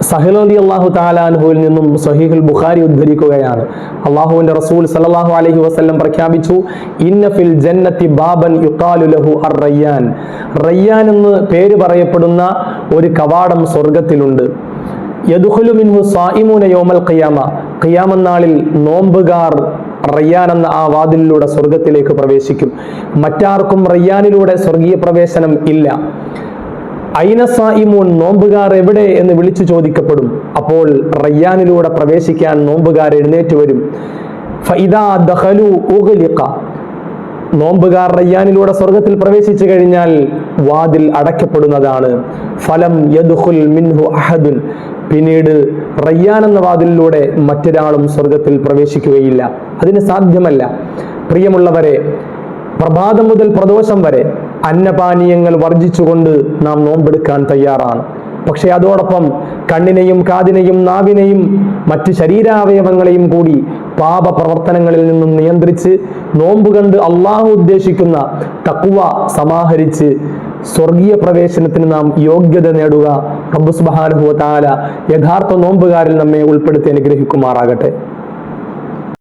സഹൽ റളിയല്ലാഹു തആല അൻഹുവിൽ നിന്നും സ്വഹീഹുൽ ബുഖാരി ഉദ്ധരിക്കുകയാണ്, അല്ലാഹുവിന്റെ റസൂൽ സല്ലല്ലാഹു അലൈഹി വസല്ലം പ്രഖ്യാപിച്ചു, ഇന്ന ഫിൽ ജന്നത്തി ബാബൻ യുഖാലു ലഹു അർ-റയ്യാൻ. റയ്യാൻ എന്ന് പേര് പറയപ്പെടുന്ന ഒരു കവാടം സ്വർഗ്ഗത്തിലുണ്ട്. യദ്ഖുലു മിൻഹു സായിമൂന യൗമൽ ഖിയാമ. ഖിയാമത്ത് നാളിൽ നോമ്പുകാർ റയ്യാൻ എന്ന ആ വാതിലിലൂടെ സ്വർഗ്ഗത്തിലേക്ക് പ്രവേശിക്കും. മറ്റാർക്കും റയ്യാനിലൂടെ സ്വർഗീയ പ്രവേശനം ഇല്ല. ഐന സായിമൂൻ, നോമ്പുകാർ എവിടെ എന്ന് വിളിച്ചു ചോദിക്കപ്പെടും. അപ്പോൾ റയ്യാനിലൂടെ പ്രവേശിക്കാൻ നോമ്പുകാർ എഴുന്നേറ്റ് വരും. ഫഇദാ ദഖലു ഉഗ്ലിഖ. നോമ്പുകാർ റയ്യാനിലൂടെ സ്വർഗത്തിൽ പ്രവേശിച്ചു കഴിഞ്ഞാൽ വാതിൽ അടയ്ക്കപ്പെടുന്നതാണ്. ഫലം യദ്ഖുൽ മിൻഹു അഹദുൻ. പിന്നീട് റയ്യാൻ എന്ന വാതിലിലൂടെ മറ്റൊരാളും സ്വർഗത്തിൽ പ്രവേശിക്കുകയില്ല. അതിന് സാധ്യമല്ല. പ്രിയമുള്ളവരെ, പ്രഭാതം മുതൽ പ്രദോഷം വരെ അന്നപാനീയങ്ങൾ വർജിച്ചുകൊണ്ട് നാം നോമ്പെടുക്കാൻ തയ്യാറാണ്. പക്ഷെ അതോടൊപ്പം കണ്ണിനെയും കാതിനെയും നാവിനെയും മറ്റ് ശരീരാവയവങ്ങളെയും കൂടി പാപ പ്രവർത്തനങ്ങളിൽ നിന്നും നിയന്ത്രിച്ച് നോമ്പ് കണ്ട് അള്ളാഹു ഉദ്ദേശിക്കുന്ന തഖ്വ സമാഹരിച്ച് സ്വർഗീയ പ്രവേശനത്തിന് നാം യോഗ്യത നേടുക. റബ്ബ് സുബ്ഹാനഹു വ തആല യഥാർത്ഥ നോമ്പുകാരിൽ നമ്മെ ഉൾപ്പെടുത്തി അനുഗ്രഹിക്കുമാറാകട്ടെ.